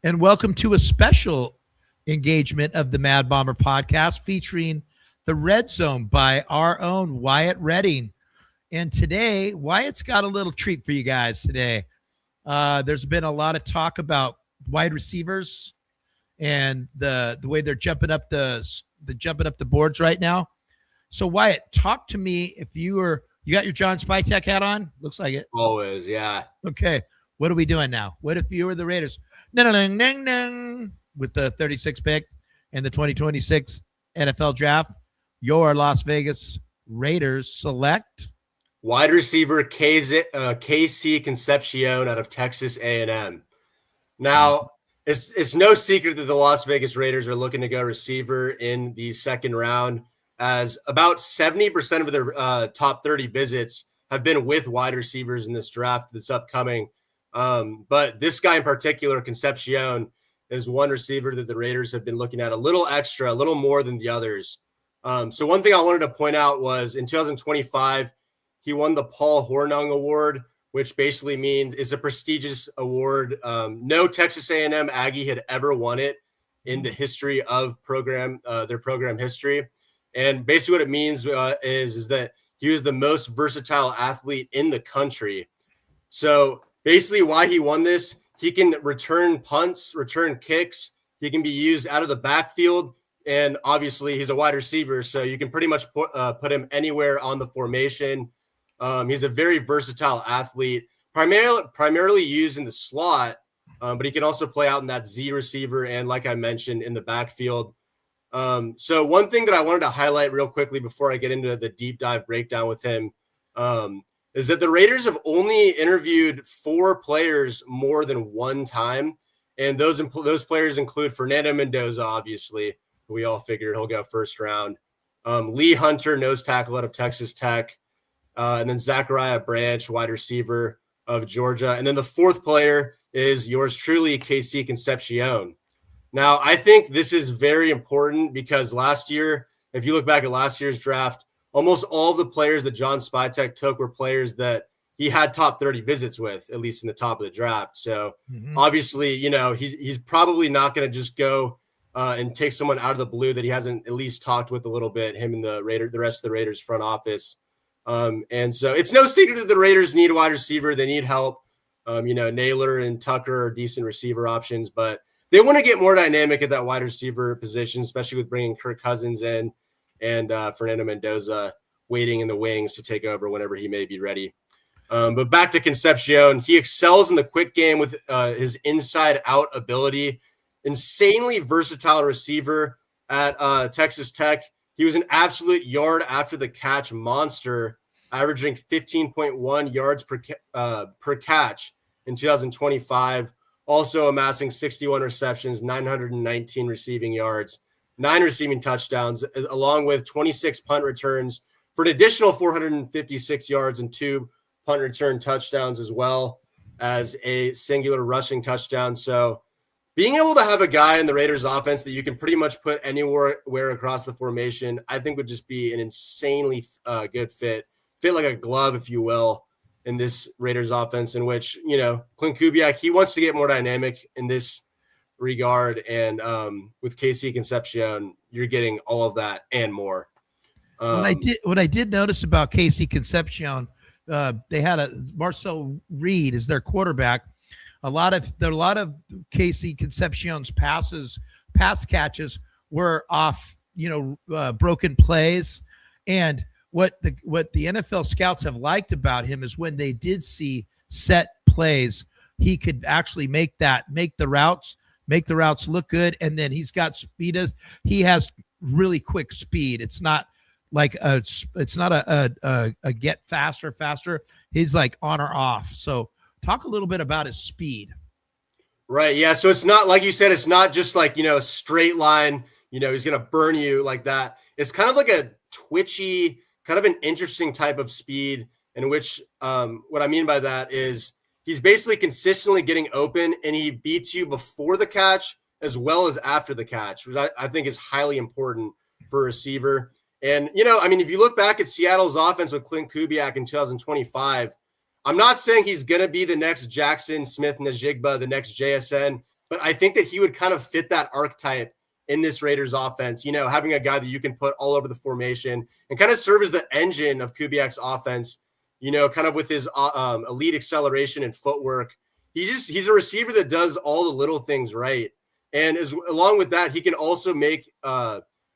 and welcome to a special engagement of the Mad Bomber podcast featuring the Red Zone by our own Wyatt Redding. And today, Wyatt's got a little treat for you guys today. There's been a lot of talk about wide receivers and the way they're jumping up the boards right now. So Wyatt, talk to me if you got your John Spytek hat on? Looks like it. Always, yeah. Okay. What are we doing now? What if you were the Raiders? With the 36th pick and the 2026 NFL draft, your Las Vegas Raiders select wide receiver KC Concepcion out of Texas A&M. Now, it's no secret that the Las Vegas Raiders are looking to go receiver in the second round, as about 70% of their top 30 visits have been with wide receivers in this draft that's upcoming. But this guy in particular, Concepcion, is one receiver that the Raiders have been looking at a little more than the others. So one thing I wanted to point out was in 2025, he won the Paul Hornung Award, which basically means it's a prestigious award. No Texas A&M Aggie had ever won it in the history of their program history. And basically what it means is that he was the most versatile athlete in the country. So basically why he won this, he can return punts, return kicks. He can be used out of the backfield. And obviously he's a wide receiver, so you can pretty much put him anywhere on the formation. He's a very versatile athlete, primarily used in the slot, but he can also play out in that Z receiver and, like I mentioned, in the backfield. So one thing that I wanted to highlight real quickly before I get into the deep dive breakdown with him is that the Raiders have only interviewed 4 players more than one time, and those players include Fernando Mendoza, obviously. We all figured he'll go first round. Lee Hunter, nose tackle out of Texas Tech. And then Zachariah Branch, wide receiver of Georgia. And then the 4th player is yours truly, KC Concepcion. Now, I think this is very important because last year, if you look back at last year's draft, almost all of the players that John Spytek took were players that he had top 30 visits with, at least in the top of the draft. So obviously, he's probably not going to just go and take someone out of the blue that he hasn't at least talked with a little bit, him and the rest of the Raiders front office. And so it's no secret that the Raiders need a wide receiver. They need help. Naylor and Tucker are decent receiver options, but they want to get more dynamic at that wide receiver position, especially with bringing Kirk Cousins in and Fernando Mendoza waiting in the wings to take over whenever he may be ready. But back to Concepcion, he excels in the quick game with his inside-out ability. Insanely versatile receiver at Texas Tech. He was an absolute yard after the catch monster, averaging 15.1 yards per catch in 2025. Also amassing 61 receptions, 919 receiving yards, 9 receiving touchdowns, along with 26 punt returns for an additional 456 yards and 2 punt return touchdowns, as well as a singular rushing touchdown. So being able to have a guy in the Raiders offense that you can pretty much put anywhere across the formation, I think would just be an insanely good fit like a glove, if you will, in this Raiders offense, in which, Clint Kubiak, he wants to get more dynamic in this regard. And with KC Concepcion, you're getting all of that and more. What I did notice about KC Concepcion, they had Marcel Reed as their quarterback. A lot of KC Concepcion's pass catches were off, broken plays. And what the NFL scouts have liked about him is when they did see set plays, he could actually make the routes look good. And then he's got speed. He has really quick speed. It's not like a get faster. He's like on or off. So talk a little bit about his speed. Right. Yeah. So it's not, like you said, it's not just like, a straight line, he's going to burn you like that. It's kind of like a twitchy, kind of an interesting type of speed, in which what I mean by that is he's basically consistently getting open, and he beats you before the catch as well as after the catch, which I think is highly important for a receiver. And, if you look back at Seattle's offense with Clint Kubiak in 2025, I'm not saying he's going to be the next Jackson Smith-Njigba, the next JSN. but I think that he would kind of fit that archetype in this Raiders offense, having a guy that you can put all over the formation and kind of serve as the engine of Kubiak's offense, kind of with his elite acceleration and footwork. He's a receiver that does all the little things right. And along with that, he can also make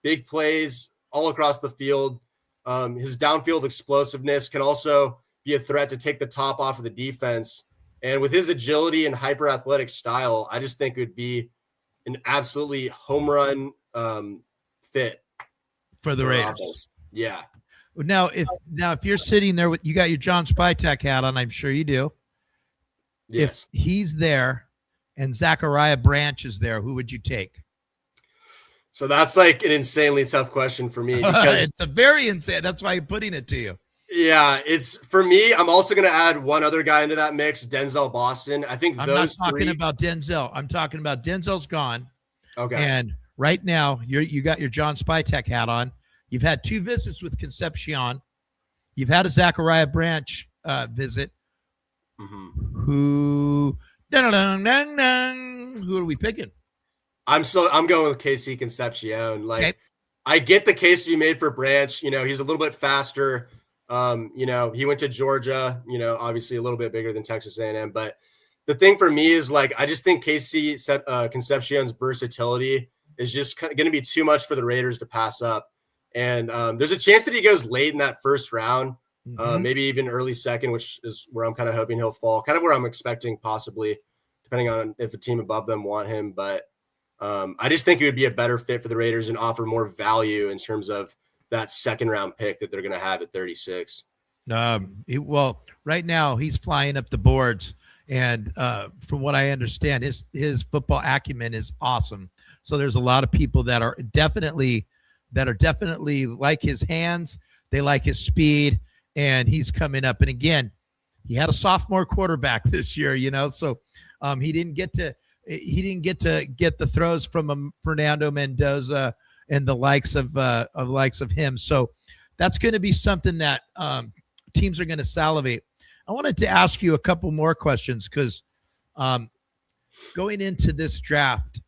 big plays all across the field. His downfield explosiveness can also be a threat to take the top off of the defense. And with his agility and hyper athletic style, I just think it would be an absolutely home run fit for the Raiders. Offense. Yeah. Now, if you're sitting there you got your John Spytek hat on, I'm sure you do. Yes. If he's there and Zachariah Branch is there, who would you take? So that's like an insanely tough question for me. Because it's a very insane. That's why I'm putting it to you. Yeah, it's for me. I'm also going to add one other guy into that mix, Denzel Boston. I think I'm those not talking about Denzel. I'm talking about Denzel's gone. Okay. And right now, you got your John Spytek hat on. You've had 2 visits with Concepcion. You've had a Zachariah Branch visit. Mm-hmm. Who are we picking? I'm going with KC Concepcion. Okay. I get the case to be made for Branch. He's a little bit faster. He went to Georgia, obviously a little bit bigger than Texas A&M. But the thing for me is I just think KC Concepcion's versatility is just going to be too much for the Raiders to pass up. And there's a chance that he goes late in that first round, maybe even early second, which is where I'm kind of hoping he'll fall, kind of where I'm expecting possibly, depending on if a team above them want him. But I just think it would be a better fit for the Raiders and offer more value in terms of that second round pick that they're going to have at 36. Well, right now he's flying up the boards, and from what I understand, his football acumen is awesome. So there's a lot of people that are definitely like his hands. They like his speed, and he's coming up. And again, he had a sophomore quarterback this year, so he didn't get to get the throws from Fernando Mendoza and the likes of him. So that's going to be something that teams are going to salivate. I wanted to ask you a couple more questions because going into this draft,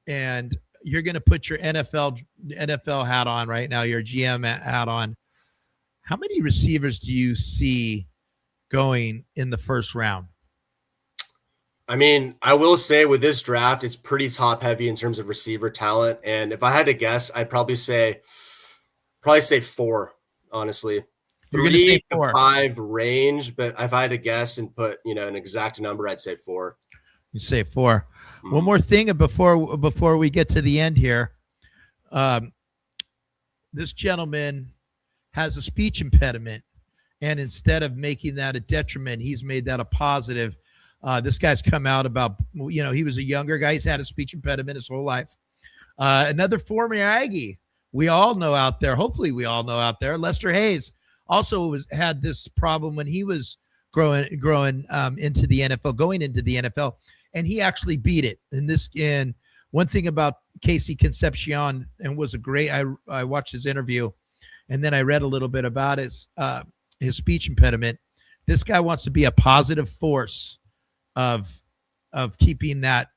and you're going to put your NFL hat on right now, your GM hat on. How many receivers do you see going in the first round? I mean, I will say with this draft, it's pretty top heavy in terms of receiver talent. And if I had to guess, I'd probably say 4, honestly. You're going to say 4. 5 range, but if I had to guess and put, an exact number, I'd say 4. You say 4. One more thing before we get to the end here. This gentleman has a speech impediment, and instead of making that a detriment, he's made that a positive. This guy's come out about, he was a younger guy. He's had a speech impediment his whole life. Another former Aggie we all know out there, hopefully we all know out there, Lester Hayes also had this problem when he was growing into the NFL, going into the NFL, and he actually beat it. And one thing about KC Concepcion, and was a great, I watched his interview, and then I read a little bit about his speech impediment. This guy wants to be a positive force of keeping that,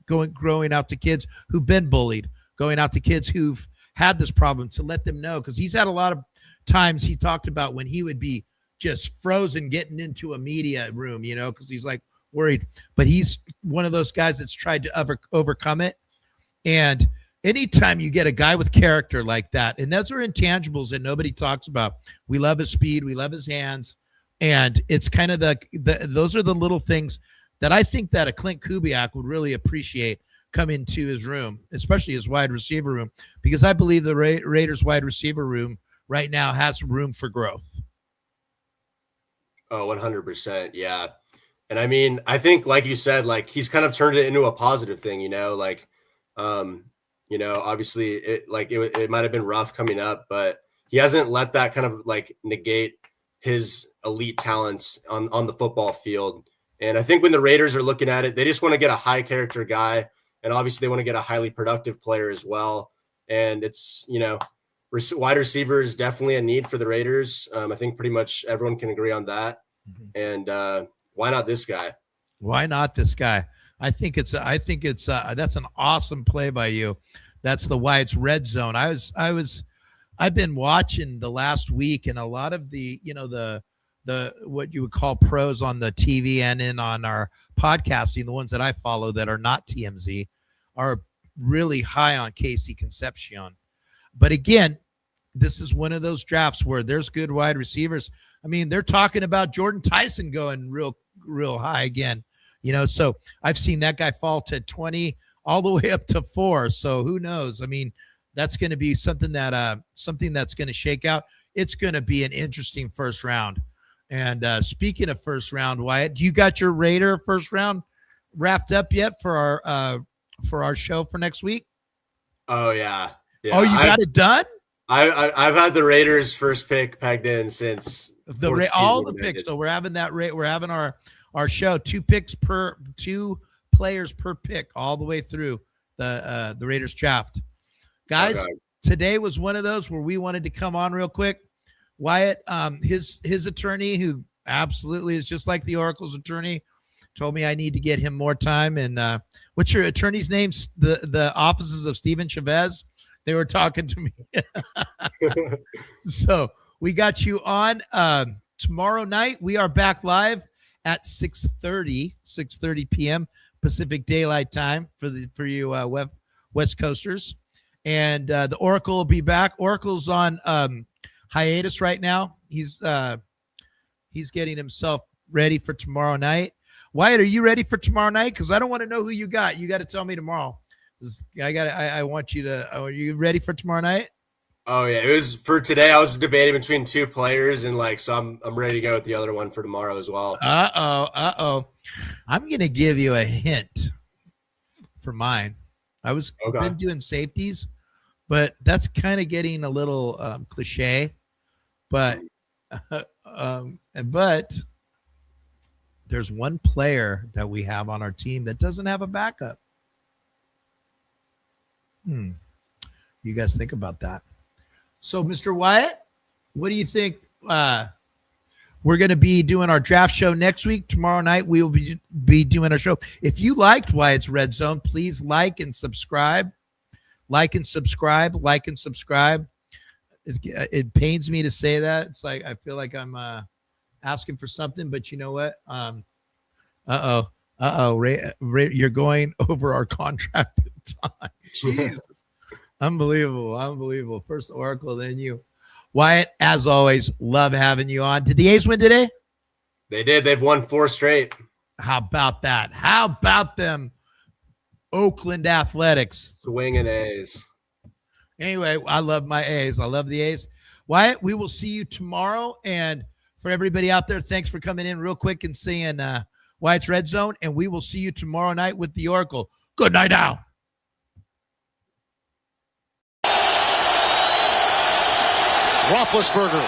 growing out to kids who've been bullied, going out to kids who've had this problem, to let them know, because he's had a lot of times he talked about when he would be just frozen getting into a media room, because he's like worried, but he's one of those guys that's tried to overcome it. And anytime you get a guy with character like that, and those are intangibles that nobody talks about. We love his speed, we love his hands, and it's kind of those are the little things that I think that a Clint Kubiak would really appreciate coming to his room, especially his wide receiver room, because I believe the Raiders wide receiver room right now has room for growth. Oh, 100%. Yeah. And I mean, I think, like you said, he's kind of turned it into a positive thing, obviously it might've been rough coming up, but he hasn't let that kind of negate his elite talents on the football field. And I think when the Raiders are looking at it, they just want to get a high character guy. And obviously they want to get a highly productive player as well. And it's, wide receiver is definitely a need for the Raiders. I think pretty much everyone can agree on that. Mm-hmm. And why not this guy? Why not this guy? that's an awesome play by you. That's the Wyatts Red Zone. I've been watching the last week, and a lot of the what you would call pros on the TV and in on our podcasting, the ones that I follow that are not TMZ, are really high on Casey Concepcion. But again, this is one of those drafts where there's good wide receivers. I mean, they're talking about Jordan Tyson going real high again. So I've seen that guy fall to 20 all the way up to 4. So who knows? I mean, that's going to be something that's going to shake out. It's going to be an interesting first round. And speaking of first round, Wyatt, you got your Raider first round wrapped up yet for our show for next week? Oh yeah. Oh, you got it done? I've had the Raiders first pick pegged in since all the picks. So we're having our show, 2 players per pick all the way through the Raiders draft. Guys, Okay. Today was one of those where we wanted to come on real quick. Wyatt, his attorney, who absolutely is just like the Oracle's attorney, told me I need to get him more time. And what's your attorney's name? The offices of Steven Chavez. They were talking to me. So we got you on tomorrow night. We are back live at 6:30 p.m. Pacific Daylight Time for you West Coasters. And the Oracle will be back. Oracle's on hiatus right now. He's getting himself ready for tomorrow night. Wyatt, are you ready for tomorrow night? Because I don't want to know who you got. You got to tell me tomorrow. I want you to. Are you ready for tomorrow night? Oh yeah, it was for today. I was debating between 2 players, and so I'm ready to go with the other one for tomorrow as well. I'm gonna give you a hint for mine. I was been doing safeties, but that's kind of getting a little cliche. But there's one player that we have on our team that doesn't have a backup. You guys think about that. So, Mr. Wyatt, what do you think? We're going to be doing our draft show next week. Tomorrow night, we will be doing our show. If you liked Wyatts Red Zone, please like and subscribe. Like and subscribe. It pains me to say that. It's like I feel like I'm asking for something, but you know what? Ray, you're going over our contracted time. Jesus. Unbelievable. First Oracle, then you. Wyatt, as always, love having you on. Did the A's win today? They did. They've won 4 straight. How about that? How about them Oakland Athletics? Swinging A's. Anyway, I love my A's. I love the A's. Wyatt, we will see you tomorrow. And for everybody out there, thanks for coming in real quick and seeing Wyatts Red Zone. And we will see you tomorrow night with the Oracle. Good night now. Roethlisberger.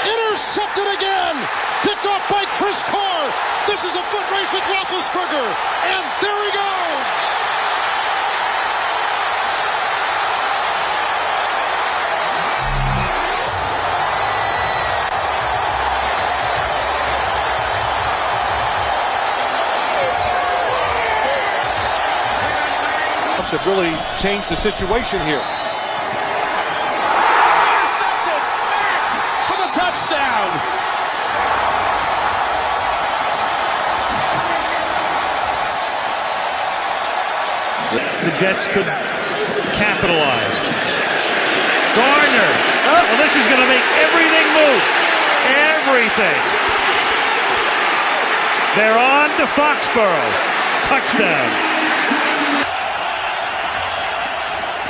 Intercepted again. Picked off by Chris Carr. This is a foot race with Roethlisberger. And there he goes. Have really changed the situation here. Intercepted. Back for the touchdown. The Jets could capitalize. Garner. Well, this is going to make everything move. Everything. They're on to Foxborough. Touchdown.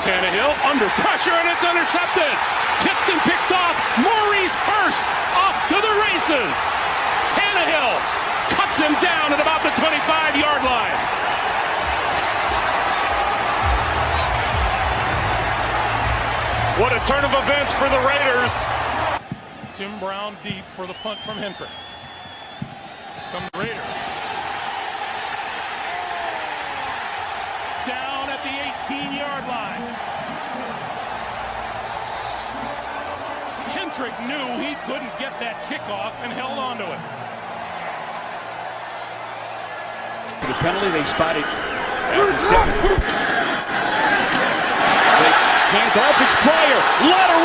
Tannehill under pressure, and it's intercepted. Tipped and picked off. Maurice Hurst off to the races. Tannehill cuts him down at about the 25-yard line. What a turn of events for the Raiders. Tim Brown deep for the punt from Hendrick. Come the Raiders. Down at the 18-yard line. Hendrick knew he couldn't get that kickoff and held on to it. a penalty. They spot it at the 7. They hand off. It's Pryor. Lot of